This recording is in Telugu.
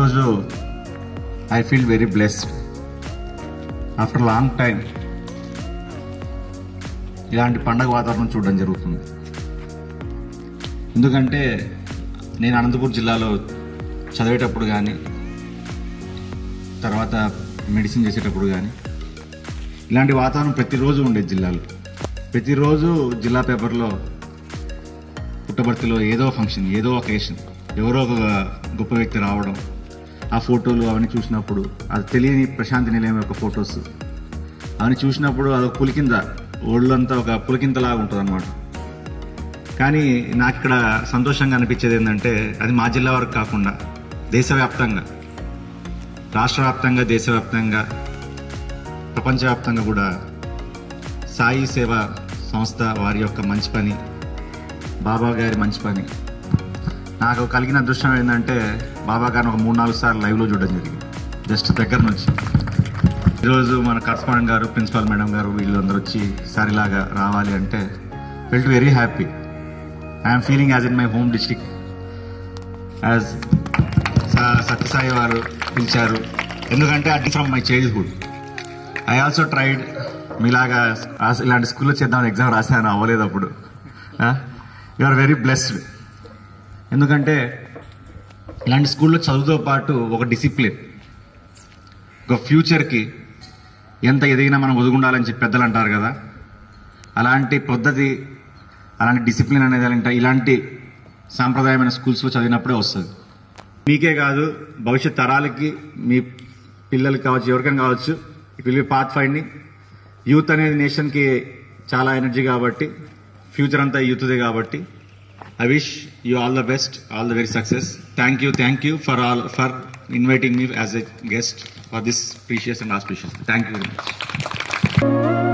ఈరోజు I feel very blessed. After long time ఇలాంటి పండగ వాతావరణం చూడడం జరుగుతుంది. ఎందుకంటే నేను అనంతపురం జిల్లాలో చదివేటప్పుడు కానీ, తర్వాత మెడిసిన్ చేసేటప్పుడు కానీ ఇలాంటి వాతావరణం ప్రతిరోజు ఉండేది జిల్లాలో. ప్రతిరోజు జిల్లా పేపర్లో పుట్టబర్తిలో ఏదో ఫంక్షన్, ఏదో ఒకేషన్, ఎవరో ఒక గొప్ప వ్యక్తి రావడం, ఆ ఫోటోలు అవన్నీ చూసినప్పుడు, అది తెలియని ప్రశాంతి నిలయం యొక్క ఫొటోస్ అవన్నీ చూసినప్పుడు అదొక పులికింద, ఒళ్ళంతా ఒక పులికింతలాగా ఉంటుంది అన్నమాట. కానీ నాకు ఇక్కడ సంతోషంగా అనిపించేది ఏంటంటే అది మా జిల్లా వరకు కాకుండా దేశవ్యాప్తంగా, రాష్ట్ర వ్యాప్తంగా, దేశవ్యాప్తంగా, ప్రపంచవ్యాప్తంగా కూడా సాయి సేవా సంస్థ వారి యొక్క మంచి పని, బాబా గారి మంచి పని, నాకు కలిగిన అదృష్టం ఏంటంటే బాబా గారిని ఒక 3-4 సార్లు లైవ్లో చూడడం జరిగింది, జస్ట్ దగ్గర నుంచి. ఈరోజు మన కరస్పాండెంట్ గారు, ప్రిన్సిపాల్ మేడం గారు వీళ్ళందరూ వచ్చి సారిలాగా రావాలి అంటే felt very happy. I'm feeling as in my home district, as Sathya Sai వారు పిలిచారు. ఎందుకంటే అది from my childhood. I also tried మీలాగా ఇలాంటి స్కూల్లో చేద్దామని ఎగ్జామ్ రాశాను, అవ్వలేదు అప్పుడు. You are very blessed. ఎందుకంటే ఇలాంటి స్కూల్లో చదువుతో పాటు ఒక డిసిప్లిన్, ఒక ఫ్యూచర్కి ఎంత ఎదిగినా మనం ఒదుగుండాలని చెప్పి పెద్దలు అంటారు కదా, అలాంటి పద్ధతి, అలాంటి డిసిప్లిన్ అనేది ఇలాంటి సాంప్రదాయమైన స్కూల్స్లో చదివినప్పుడే వస్తుంది. మీకే కాదు, భవిష్యత్ తరాలకి, మీ పిల్లలకి కావచ్చు, ఎవరికైనా కావచ్చు, it will be path finding. Youth అనేది నేషన్కి చాలా ఎనర్జీ కాబట్టి, ఫ్యూచర్ అంతా యూత్దే కాబట్టి I wish you all the best, all the very success. Thank you for inviting me as a guest for this precious and auspicious. Thank you very much.